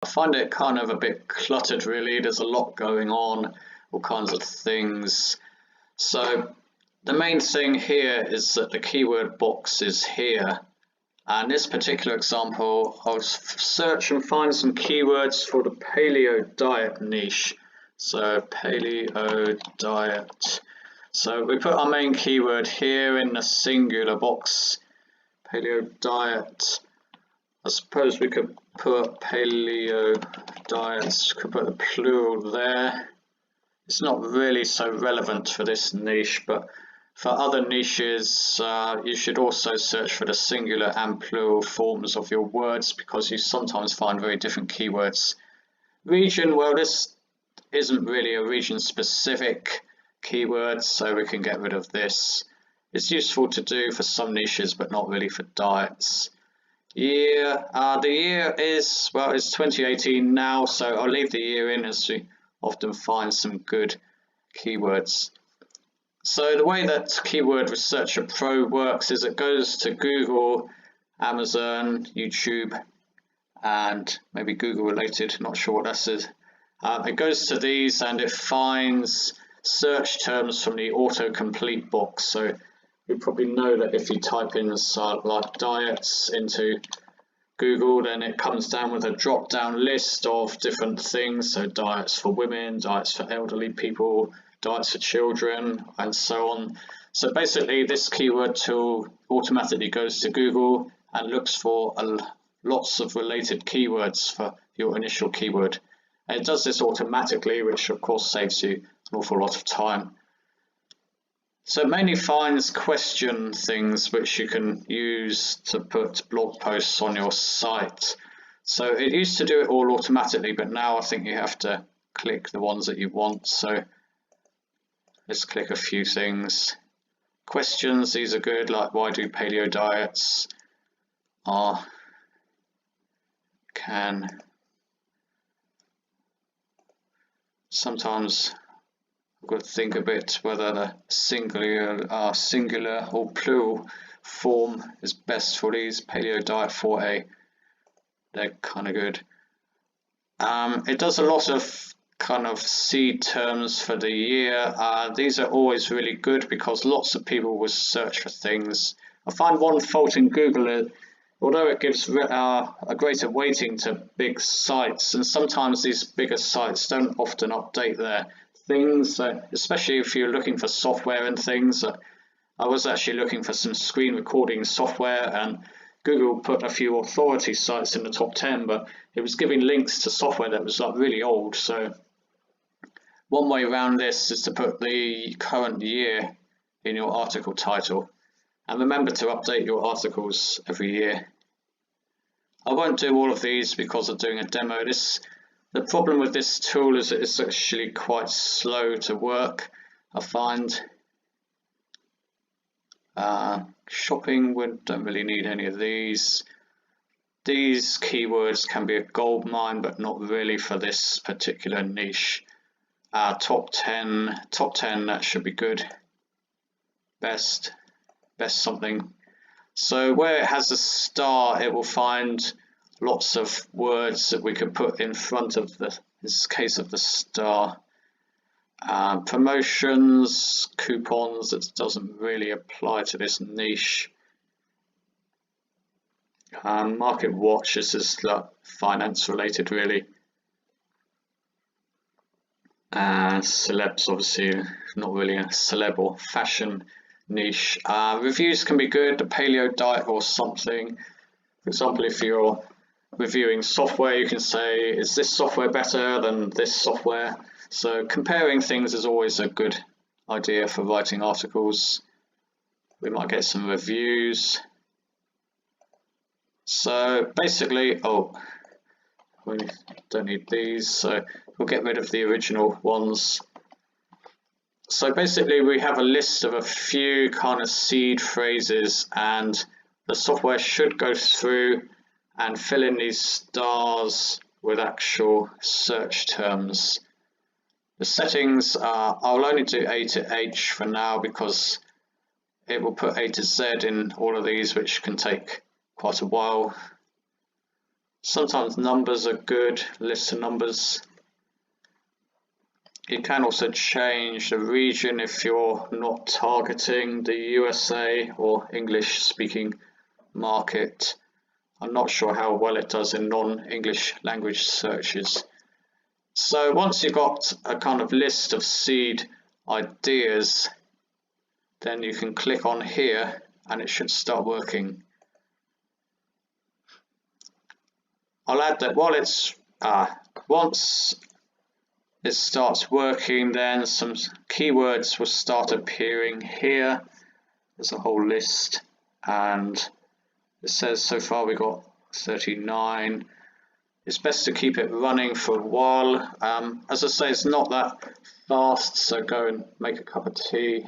I find it kind of a bit cluttered really. There's a lot going on, all kinds of things. So the main thing here is that the keyword box is here. And this particular example, I'll search and find some keywords for the paleo diet niche. So paleo diet. So we put our main keyword here in the singular box, paleo diet. I suppose we could put paleo diets, could put the plural there. It's not really so relevant for this niche, but for other niches, you should also search for the singular and plural forms of your words, because you sometimes find very different keywords. Region, well, this isn't really a region-specific keyword, so we can get rid of this. It's useful to do for some niches, but not really for diets. Year, the year is, well, it's 2018 now, so I'll leave the year in as we often find some good keywords. So the way that Keyword Researcher Pro works is it goes to Google, Amazon, YouTube, and maybe Google related, not sure what that is. It goes to these and it finds search terms from the autocomplete box. So you probably know that if you type in like diets into Google, then it comes down with a drop down list of different things. So diets for women, diets for elderly people, diets for children, and so on. So basically this keyword tool automatically goes to Google and looks for lots of related keywords for your initial keyword. And it does this automatically, which of course saves you an awful lot of time. So it mainly finds question things which you can use to put blog posts on your site. So it used to do it all automatically, but now I think you have to click the ones that you want. So let's click a few things. Questions, these are good, like why do paleo diets sometimes I've got to think a bit whether the singular or plural form is best for these. Paleo diet 4A, they're kind of good. It does a lot of kind of seed terms for the year. These are always really good because lots of people will search for things. I find one fault in Google, although it gives a greater weighting to big sites, and sometimes these bigger sites don't often update their things, especially if you're looking for software and things. I was actually looking for some screen recording software, and Google put a few authority sites in the top 10, but it was giving links to software that was like really old. So one way around this is to put the current year in your article title, and remember to update your articles every year. I won't do all of these because I'm doing a demo. The problem with this tool is that it's actually quite slow to work, I find. Shopping, we don't really need any of these. These keywords can be a gold mine, but not really for this particular niche. Top 10, that should be good. Best something. So where it has a star, it will find lots of words that we could put in front of this case of the star. Promotions, coupons, that doesn't really apply to this niche. Market watch, this is like finance related really. Celebs, obviously not really a celeb or fashion niche. Reviews can be good, the paleo diet or something. For example, if you're reviewing software, you can say, is this software better than this software? So comparing things is always a good idea for writing articles. We might get some reviews. So basically, we don't need these, so we'll get rid of the original ones. So basically we have a list of a few kind of seed phrases, and the software should go through and fill in these stars with actual search terms. The settings I'll only do A to H for now because it will put A to Z in all of these, which can take quite a while. Sometimes numbers are good, lists of numbers. You can also change the region if you're not targeting the USA or English speaking market. I'm not sure how well it does in non-English language searches. So once you've got a kind of list of seed ideas, then you can click on here and it should start working. I'll add that while it's once it starts working, then some keywords will start appearing here. There's a whole list, and it says so far we got 39. It's best to keep it running for a while. As I say, it's not that fast, so go and make a cup of tea.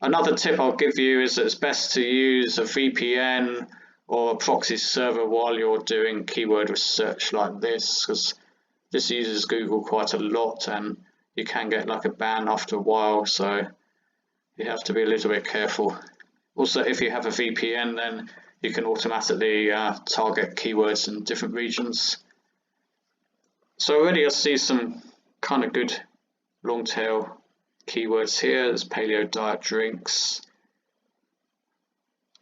Another tip I'll give you is that it's best to use a VPN or a proxy server while you're doing keyword research like this, because this uses Google quite a lot and you can get like a ban after a while, so you have to be a little bit careful. Also, if you have a VPN, then you can automatically target keywords in different regions. So already I see some kind of good long tail keywords here. There's paleo diet drinks,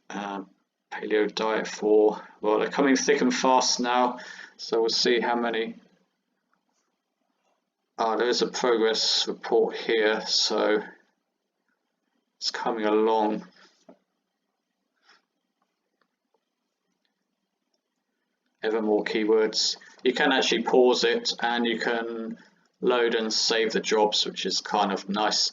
paleo diet for, well, they're coming thick and fast now, so we'll see how many. There is a progress report here, so it's coming along. Ever more keywords. You can actually pause it and you can load and save the jobs, which is kind of nice.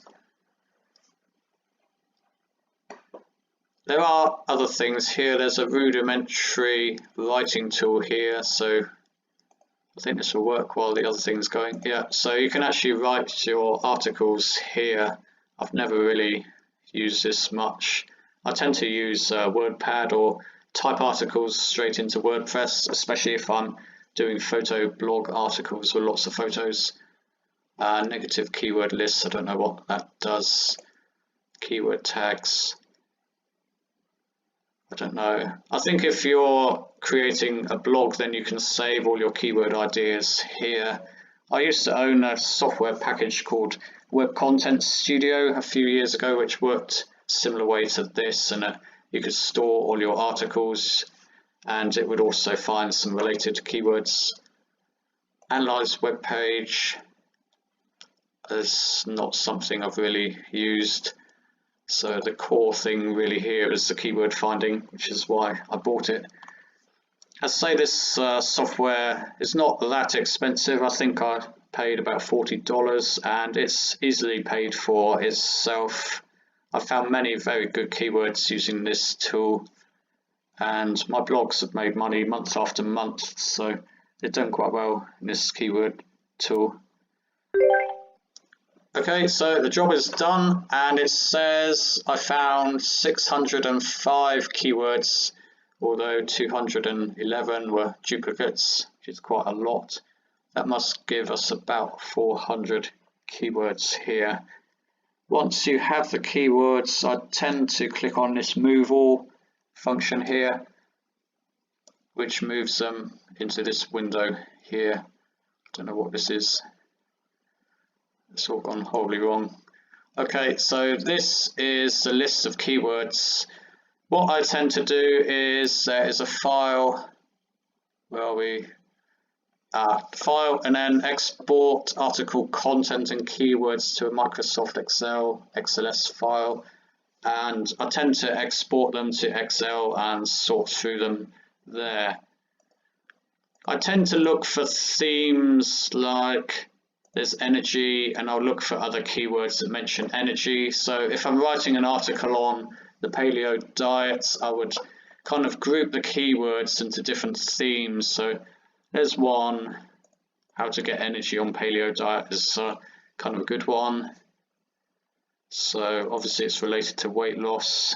There are other things here. There's a rudimentary writing tool here, so I think this will work while the other thing's going. Yeah, so you can actually write your articles here. I've never really used this much. I tend to use WordPad or type articles straight into WordPress, especially if I'm doing photo blog articles with lots of photos. Negative keyword lists, I don't know what that does. Keyword tags, I don't know. I think if you're creating a blog, then you can save all your keyword ideas here. I used to own a software package called Web Content Studio a few years ago, which worked similar way to this, and you could store all your articles and it would also find some related keywords. Analyze web page is not something I've really used. So the core thing really here is the keyword finding, which is why I bought it. I say this software is not that expensive. I think I paid about $40 and it's easily paid for itself. I found many very good keywords using this tool, and my blogs have made money month after month, so they've done quite well in this keyword tool. Okay, so the job is done and it says I found 605 keywords, although 211 were duplicates, which is quite a lot. That must give us about 400 keywords here. Once you have the keywords, I tend to click on this move all function here, which moves them into this window here. I don't know what this is. It's all gone horribly wrong. Okay, so this is the list of keywords. What I tend to do is there is a file where we file and then export article content and keywords to a Microsoft Excel XLS file, and I tend to export them to Excel and sort through them there. I tend to look for themes like there's energy, and I'll look for other keywords that mention energy. So if I'm writing an article on the paleo diets, I would kind of group the keywords into different themes. So there's one, how to get energy on paleo diet is kind of a good one. So obviously it's related to weight loss.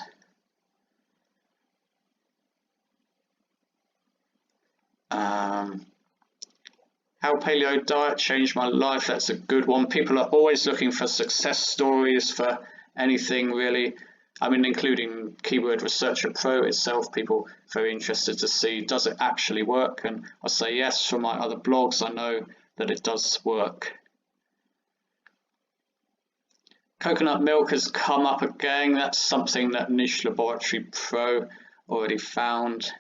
How paleo diet changed my life, that's a good one. People are always looking for success stories for anything really. I mean, including Keyword Researcher Pro itself, people very interested to see, does it actually work? And I say yes. From my other blogs, I know that it does work. Coconut milk has come up again. That's something that Niche Laboratory Pro already found.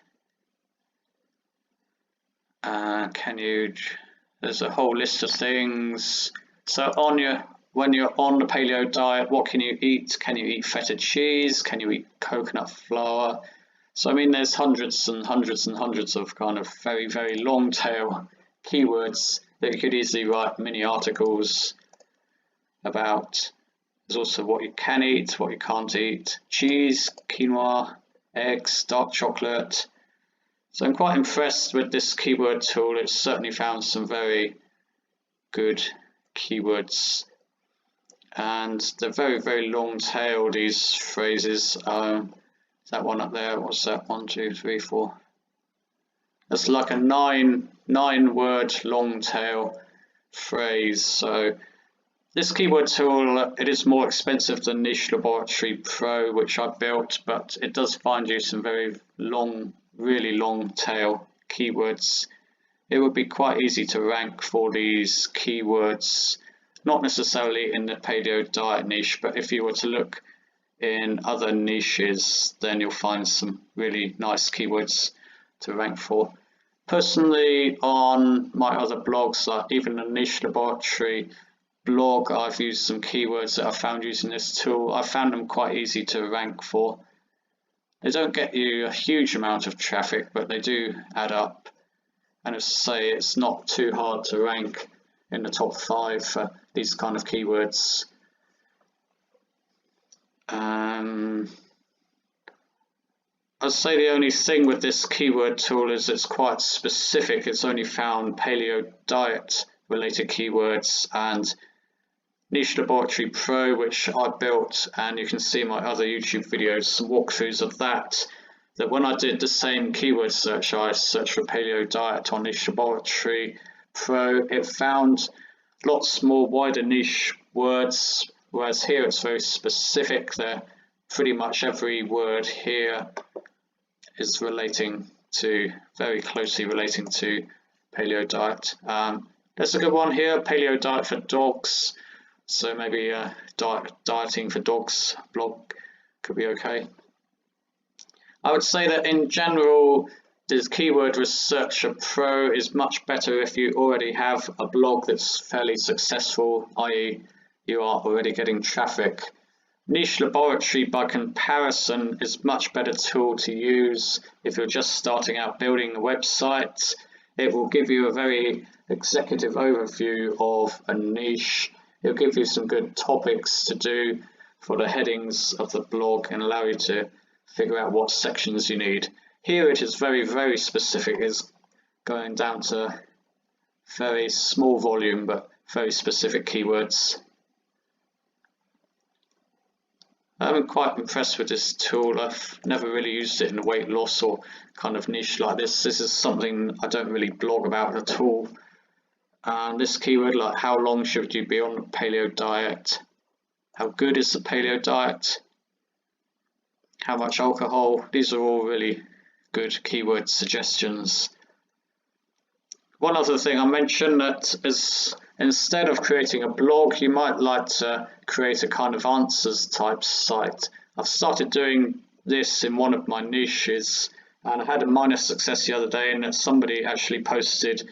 There's a whole list of things. So when you're on the paleo diet, what can you eat? Can you eat feta cheese? Can you eat coconut flour? So I mean, there's hundreds and hundreds and hundreds of kind of very, very long tail keywords that you could easily write mini articles about. There's also what you can eat, what you can't eat, cheese, quinoa, eggs, dark chocolate. So I'm quite impressed with this keyword tool. It's certainly found some very good keywords. And they're very, very long tail, these phrases. That one up there, what's that? 1, 2, 3, 4. That's like a nine word long tail phrase. So this keyword tool, it is more expensive than Niche Laboratory Pro, which I built, but it does find you some very long, really long tail keywords. It would be quite easy to rank for these keywords, not necessarily in the paleo diet niche, but if you were to look in other niches, then you'll find some really nice keywords to rank for. Personally, on my other blogs, like even the Niche Laboratory blog, I've used some keywords that I found using this tool. I found them quite easy to rank for. They don't get you a huge amount of traffic, but they do add up. And as I say, it's not too hard to rank in the top 5 for these kind of keywords. I'd say the only thing with this keyword tool is it's quite specific. It's only found paleo diet related keywords, and Niche Laboratory Pro, which I built, and you can see my other YouTube videos, some walkthroughs of that when I did the same keyword search, I searched for paleo diet on Niche Laboratory Pro, it found lots more wider niche words, whereas here it's very specific. There, pretty much every word here is very closely relating to paleo diet. There's a good one here, paleo diet for dogs. So maybe dieting for dogs blog could be okay. I would say that in general, the Keyword Researcher Pro is much better if you already have a blog that's fairly successful, i.e. you are already getting traffic. Niche Laboratory, by comparison, is a much better tool to use if you're just starting out building a website. It will give you a very executive overview of a niche. It'll give you some good topics to do for the headings of the blog and allow you to figure out what sections you need. Here it is very, very specific. It's going down to very small volume but very specific keywords. I'm quite impressed with this tool. I've never really used it in weight loss or kind of niche like this. This is something I don't really blog about at all. This keyword, like how long should you be on the paleo diet? How good is the paleo diet? How much alcohol? These are all really good keyword suggestions. One other thing I mentioned that is, instead of creating a blog, you might like to create a kind of answers type site. I've started doing this in one of my niches, and I had a minor success the other day in that somebody actually posted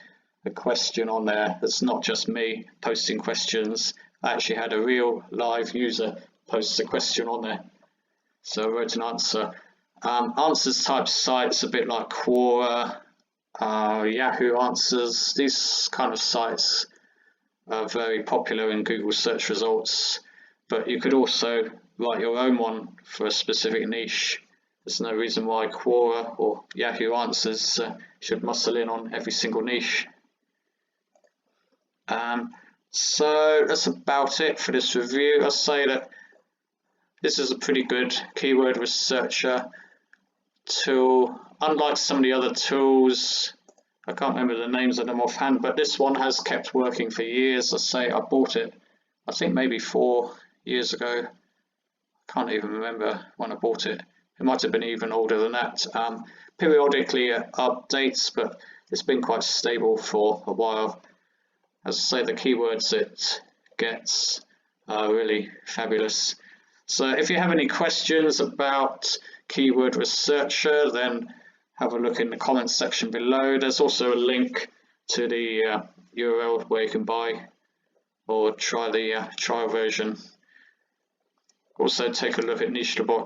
a question on there. That's not just me posting questions. I actually had a real live user post a question on there. So I wrote an answer. Answers type sites, a bit like Quora, Yahoo Answers. These kind of sites are very popular in Google search results, but you could also write your own one for a specific niche. There's no reason why Quora or Yahoo Answers should muscle in on every single niche. So that's about it for this review. I'll say that this is a pretty good keyword researcher tool. Unlike some of the other tools, I can't remember the names of them offhand, but this one has kept working for years. I say I bought it, I think maybe 4 years ago. Can't even remember when I bought it. It might have been even older than that. Periodically it updates, but it's been quite stable for a while. As I say, the keywords it gets are really fabulous. So if you have any questions about Keyword Researcher, then have a look in the comments section below. There's also a link to the URL where you can buy or try the trial version. Also take a look at Niche Laboratory.